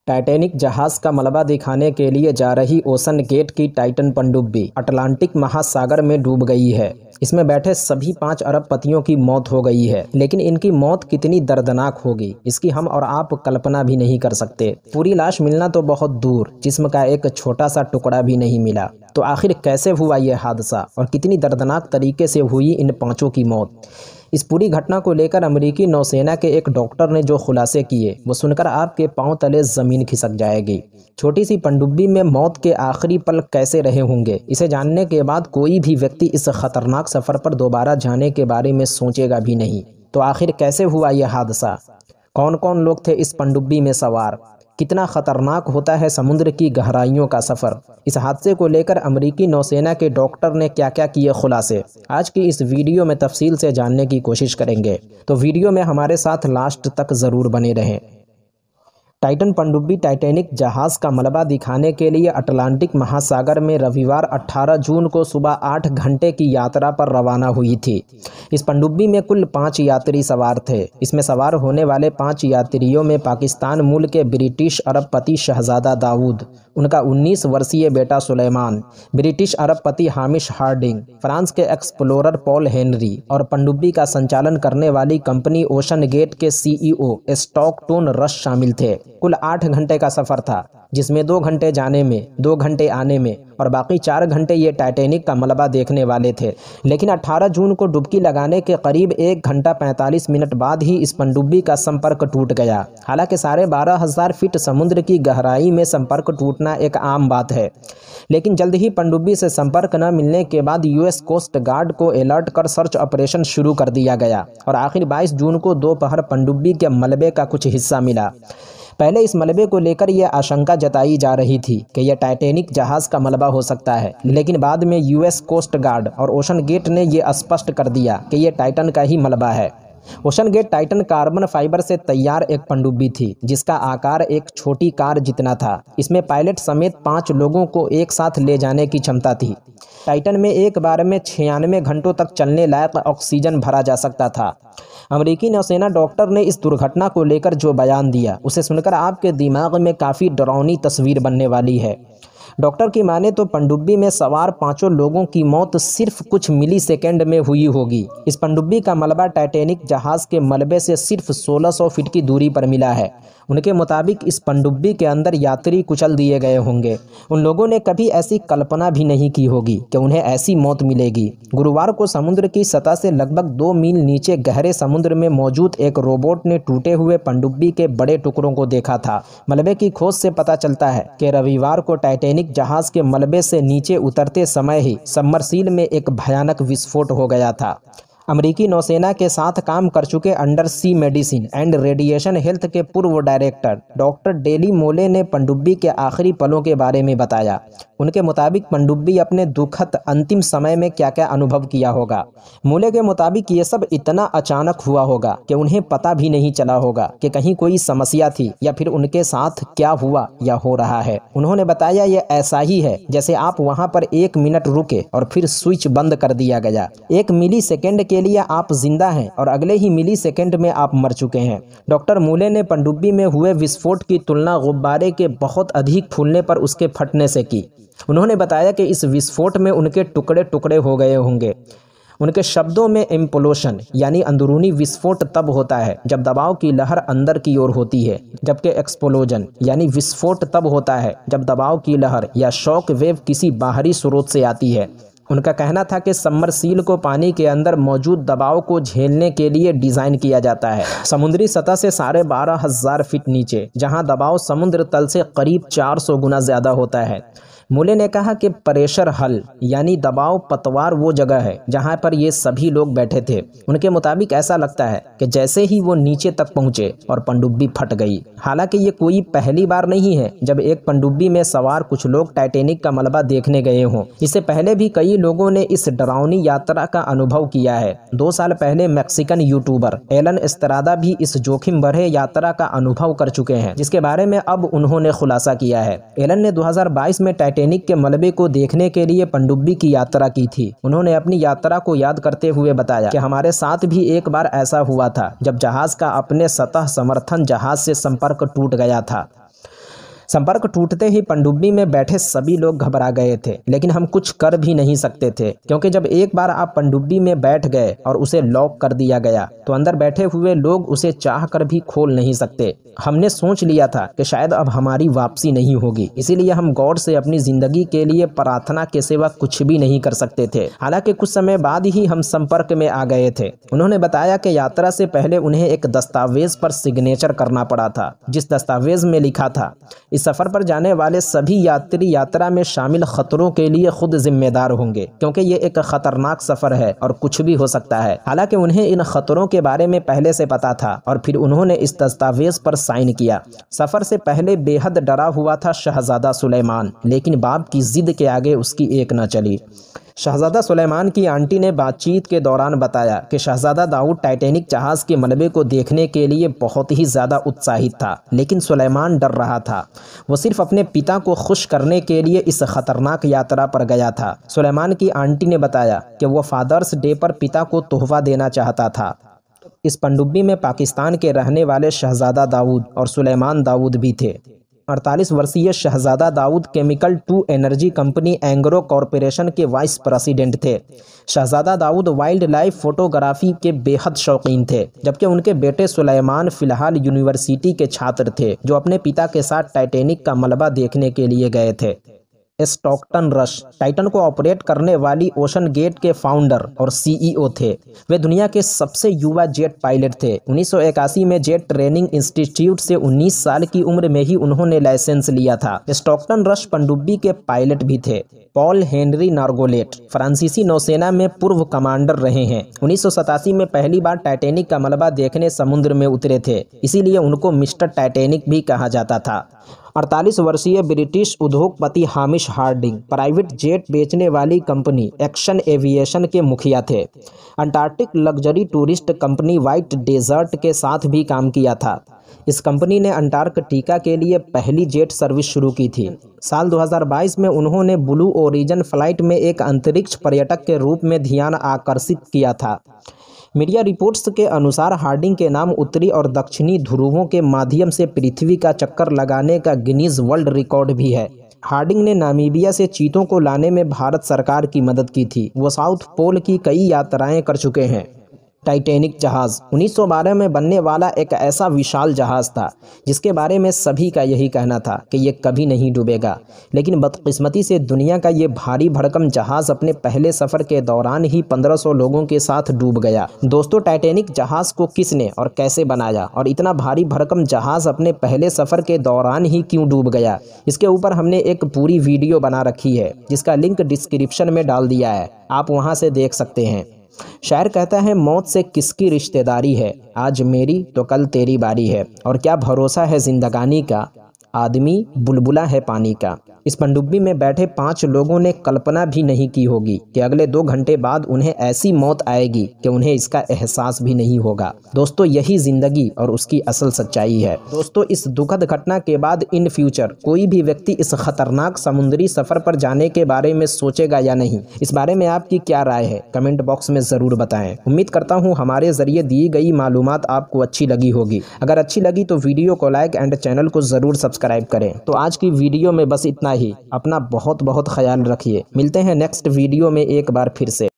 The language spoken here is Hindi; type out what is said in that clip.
टाइटैनिक जहाज़ का मलबा दिखाने के लिए जा रही ओशन गेट की टाइटन पनडुब्बी अटलांटिक महासागर में डूब गई है। इसमें बैठे सभी 5 अरबपतियों की मौत हो गई है, लेकिन इनकी मौत कितनी दर्दनाक होगी इसकी हम और आप कल्पना भी नहीं कर सकते। पूरी लाश मिलना तो बहुत दूर, जिस्म का एक छोटा सा टुकड़ा भी नहीं मिला। तो आखिर कैसे हुआ यह हादसा और कितनी दर्दनाक तरीके से हुई इन 5 की मौत? इस पूरी घटना को लेकर अमेरिकी नौसेना के एक डॉक्टर ने जो खुलासे किए वो सुनकर आपके पांव तले ज़मीन खिसक जाएगी। छोटी सी पनडुब्बी में मौत के आखिरी पल कैसे रहे होंगे, इसे जानने के बाद कोई भी व्यक्ति इस खतरनाक सफ़र पर दोबारा जाने के बारे में सोचेगा भी नहीं। तो आखिर कैसे हुआ यह हादसा? कौन कौन लोग थे इस पनडुब्बी में सवार? कितना खतरनाक होता है समुद्र की गहराइयों का सफ़र? इस हादसे को लेकर अमेरिकी नौसेना के डॉक्टर ने क्या क्या किए खुलासे, आज की इस वीडियो में तफसील से जानने की कोशिश करेंगे। तो वीडियो में हमारे साथ लास्ट तक ज़रूर बने रहें। टाइटन पनडुब्बी टाइटैनिक जहाज़ का मलबा दिखाने के लिए अटलांटिक महासागर में रविवार 18 जून को सुबह 8 घंटे की यात्रा पर रवाना हुई थी। इस पनडुब्बी में कुल 5 यात्री सवार थे। इसमें सवार होने वाले 5 यात्रियों में पाकिस्तान मूल के ब्रिटिश अरबपति शहजादा दाऊद, उनका 19 वर्षीय बेटा सुलेमान, ब्रिटिश अरबपति हामिश हार्डिंग, फ्रांस के एक्सप्लोरर पॉल हेनरी और पनडुब्बी का संचालन करने वाली कंपनी ओशन गेट के CEO स्टॉकटोन रश शामिल थे। कुल 8 घंटे का सफ़र था, जिसमें 2 घंटे जाने में, 2 घंटे आने में और बाकी 4 घंटे ये टाइटैनिक का मलबा देखने वाले थे। लेकिन 18 जून को डुबकी लगाने के करीब 1 घंटा 45 मिनट बाद ही इस पनडुब्बी का संपर्क टूट गया। हालांकि 12,500 फीट समुद्र की गहराई में संपर्क टूटना एक आम बात है, लेकिन जल्द ही पनडुब्बी से संपर्क न मिलने के बाद US कोस्ट गार्ड को अलर्ट कर सर्च ऑपरेशन शुरू कर दिया गया और आखिर 22 जून को दोपहर पनडुब्बी के मलबे का कुछ हिस्सा मिला। पहले इस मलबे को लेकर यह आशंका जताई जा रही थी कि यह टाइटैनिक जहाज़ का मलबा हो सकता है, लेकिन बाद में US कोस्ट गार्ड और ओशन गेट ने यह स्पष्ट कर दिया कि यह टाइटन का ही मलबा है। OceanGate Titan carbon fibre से तैयार एक पनडुब्बी थी, जिसका आकार एक छोटी कार जितना था। इसमें पायलट समेत 5 लोगों को एक साथ ले जाने की क्षमता थी। टाइटन में एक बार में 96 घंटों तक चलने लायक ऑक्सीजन भरा जा सकता था। अमेरिकी नौसेना डॉक्टर ने इस दुर्घटना को लेकर जो बयान दिया, उसे सुनकर आपके दिमाग में काफ़ी डरावनी तस्वीर बनने वाली है। डॉक्टर की माने तो पनडुब्बी में सवार 5 लोगों की मौत सिर्फ कुछ मिली सेकेंड में हुई होगी। इस पनडुब्बी का मलबा टाइटैनिक जहाज़ के मलबे से सिर्फ 1600 फीट की दूरी पर मिला है। उनके मुताबिक इस पनडुब्बी के अंदर यात्री कुचल दिए गए होंगे। उन लोगों ने कभी ऐसी कल्पना भी नहीं की होगी कि उन्हें ऐसी मौत मिलेगी। गुरुवार को समुद्र की सतह से लगभग 2 मील नीचे गहरे समुद्र में मौजूद एक रोबोट ने टूटे हुए पनडुब्बी के बड़े टुकड़ों को देखा था। मलबे की खोज से पता चलता है कि रविवार को टाइटैनिक जहाज़ के मलबे से नीचे उतरते समय ही सबमर्सिबल में एक भयानक विस्फोट हो गया था। अमेरिकी नौसेना के साथ काम कर चुके undersea medicine and radiation health के पूर्व डायरेक्टर डॉक्टर डेली मोले ने पनडुब्बी के आखिरी पलों के बारे में बताया। उनके मुताबिक पनडुब्बी अपने दुखद अंतिम समय में क्या क्या अनुभव किया होगा। मोले के मुताबिक ये सब इतना अचानक हुआ होगा कि उन्हें पता भी नहीं चला होगा कि कहीं कोई समस्या थी या फिर उनके साथ क्या हुआ या हो रहा है। उन्होंने बताया ये ऐसा ही है जैसे आप वहाँ पर 1 मिनट रुके और फिर स्विच बंद कर दिया गया। 1 मिली सेकेंड के लिए आप जिंदा हैं और अगले ही मिली सेकेंड में आप मर चुके हैं। डॉक्टर मोले ने पनडुब्बी में हुए विस्फोट की तुलना गुब्बारे के बहुत अधिक फूलने पर उसके फटने से की। उन्होंने बताया कि इस विस्फोट में उनके टुकड़े टुकड़े हो गए होंगे। उनके शब्दों में इम्प्लोशन यानी अंदरूनी विस्फोट तब होता है जब दबाव की लहर अंदर की ओर होती है, जबकि एक्सप्लोजन यानी विस्फोट तब होता है जब दबाव की लहर या शॉक वेव किसी बाहरी स्रोत से आती है। उनका कहना था कि सबमर्सिबल को पानी के अंदर मौजूद दबाव को झेलने के लिए डिज़ाइन किया जाता है। समुद्री सतह से 12,500 फीट नीचे, जहां दबाव समुद्र तल से करीब 400 गुना ज़्यादा होता है। मूले ने कहा कि प्रेशर हल यानी दबाव पतवार वो जगह है जहां पर ये सभी लोग बैठे थे। उनके मुताबिक ऐसा लगता है कि जैसे ही वो नीचे तक पहुंचे और पनडुब्बी फट गई। हालांकि ये कोई पहली बार नहीं है जब एक पनडुब्बी में सवार कुछ लोग टाइटैनिक का मलबा देखने गए हों। इससे पहले भी कई लोगों ने इस डरावनी यात्रा का अनुभव किया है। 2 साल पहले मैक्सिकन यूट्यूबर एलन एस्ट्राडा भी इस जोखिम भरे यात्रा का अनुभव कर चुके हैं, जिसके बारे में अब उन्होंने खुलासा किया है। एलन ने 2022 में टाइटैनिक के मलबे को देखने के लिए पनडुब्बी की यात्रा की थी। उन्होंने अपनी यात्रा को याद करते हुए बताया कि हमारे साथ भी एक बार ऐसा हुआ था जब जहाज का अपने सतह समर्थन जहाज से संपर्क टूट गया था। संपर्क टूटते ही पनडुब्बी में बैठे सभी लोग घबरा गए थे, लेकिन हम कुछ कर भी नहीं सकते थे, क्योंकि जब एक बार आप पनडुब्बी में बैठ गए और उसे लॉक कर दिया गया तो अंदर बैठे हुए लोग उसे चाह कर भी खोल नहीं सकते। हमने सोच लिया था कि शायद अब हमारी वापसी नहीं होगी, इसीलिए हम गॉड से अपनी जिंदगी के लिए प्रार्थना के सिवा कुछ भी नहीं कर सकते थे। हालांकि कुछ समय बाद ही हम संपर्क में आ गए थे। उन्होंने बताया कि यात्रा से पहले उन्हें एक दस्तावेज पर सिग्नेचर करना पड़ा था, जिस दस्तावेज में लिखा था इस सफर पर जाने वाले सभी यात्री यात्रा में शामिल खतरों के लिए खुद जिम्मेदार होंगे, क्योंकि ये एक खतरनाक सफर है और कुछ भी हो सकता है। हालांकि उन्हें इन खतरों के बारे में पहले से पता था और फिर उन्होंने इस दस्तावेज पर साइन किया। सफर से पहले बेहद डरा हुआ था शहजादा सुलेमान, लेकिन बाप की जिद के आगे उसकी एक न चली। शहजादा सुलेमान की आंटी ने बातचीत के दौरान बताया कि शहजादा दाऊद टाइटैनिक जहाज के मलबे को देखने के लिए बहुत ही ज़्यादा उत्साहित था, लेकिन सुलेमान डर रहा था। वो सिर्फ अपने पिता को खुश करने के लिए इस खतरनाक यात्रा पर गया था। सुलेमान की आंटी ने बताया कि वो फादर्स डे पर पिता को तोहफा देना चाहता था। इस पनडुब्बी में पाकिस्तान के रहने वाले शहजादा दाऊद और सुलेमान दाऊद भी थे। 48 वर्षीय Shahzada Dawood chemical to energy company Engro corporation के वाइस प्रेसिडेंट थे। Shahzada Dawood wild life photography के बेहद शौकीन थे, जबकि उनके बेटे सुलेमान फिलहाल यूनिवर्सिटी के छात्र थे, जो अपने पिता के साथ टाइटैनिक का मलबा देखने के लिए गए थे। स्टॉकटन रश टाइटन को ऑपरेट करने वाली ओशन गेट के फाउंडर और सीईओ थे। वे दुनिया के सबसे युवा जेट पायलट थे। 1981 में जेट ट्रेनिंग इंस्टीट्यूट से 19 साल की उम्र में ही उन्होंने लाइसेंस लिया था। स्टॉकटन रश पनडुब्बी के पायलट भी थे। पॉल हेनरी नार्गोलेट फ्रांसीसी नौसेना में पूर्व कमांडर रहे हैं। 1987 में पहली बार टाइटैनिक का मलबा देखने समुद्र में उतरे थे, इसीलिए उनको मिस्टर टाइटैनिक भी कहा जाता था। 48 वर्षीय ब्रिटिश उद्योगपति हामिश हार्डिंग प्राइवेट जेट बेचने वाली कंपनी एक्शन एविएशन के मुखिया थे। Antarctic luxury tourist company White Desert के साथ भी काम किया था। इस कंपनी ने अंटार्कटिका के लिए पहली जेट सर्विस शुरू की थी। साल 2022 में उन्होंने ब्लू ओरिजिन फ्लाइट में एक अंतरिक्ष पर्यटक के रूप में ध्यान आकर्षित किया था। मीडिया रिपोर्ट्स के अनुसार हार्डिंग के नाम उत्तरी और दक्षिणी ध्रुवों के माध्यम से पृथ्वी का चक्कर लगाने का गिनीज वर्ल्ड रिकॉर्ड भी है। हार्डिंग ने नामीबिया से चीतों को लाने में भारत सरकार की मदद की थी। वो साउथ पोल की कई यात्राएं कर चुके हैं। टाइटैनिक जहाज 1912 में बनने वाला एक ऐसा विशाल जहाज था जिसके बारे में सभी का यही कहना था कि ये कभी नहीं डूबेगा, लेकिन बदकिस्मती से दुनिया का ये भारी भरकम जहाज अपने पहले सफ़र के दौरान ही 1500 लोगों के साथ डूब गया। दोस्तों, टाइटैनिक जहाज को किसने और कैसे बनाया और इतना भारी भरकम जहाज अपने पहले सफ़र के दौरान ही क्यों डूब गया, इसके ऊपर हमने एक पूरी वीडियो बना रखी है, जिसका लिंक डिस्क्रिप्शन में डाल दिया है, आप वहाँ से देख सकते हैं। शायर कहता है, मौत से किसकी रिश्तेदारी है, आज मेरी तो कल तेरी बारी है, और क्या भरोसा है जिंदगानी का, आदमी बुलबुला है पानी का। इस पनडुब्बी में बैठे 5 लोगों ने कल्पना भी नहीं की होगी कि अगले 2 घंटे बाद उन्हें ऐसी मौत आएगी कि उन्हें इसका एहसास भी नहीं होगा। दोस्तों, यही जिंदगी और उसकी असल सच्चाई है। दोस्तों, इस दुखद घटना के बाद इन फ्यूचर कोई भी व्यक्ति इस खतरनाक समुद्री सफर पर जाने के बारे में सोचेगा या नहीं, इस बारे में आपकी क्या राय है, कमेंट बॉक्स में ज़रूर बताएं। उम्मीद करता हूँ हमारे ज़रिए दी गई मालूमात आपको अच्छी लगी होगी। अगर अच्छी लगी तो वीडियो को लाइक एंड चैनल को ज़रूर सब्सक्राइब करें। तो आज की वीडियो में बस इतना ही। अपना बहुत बहुत ख्याल रखिए। मिलते हैं नेक्स्ट वीडियो में एक बार फिर से।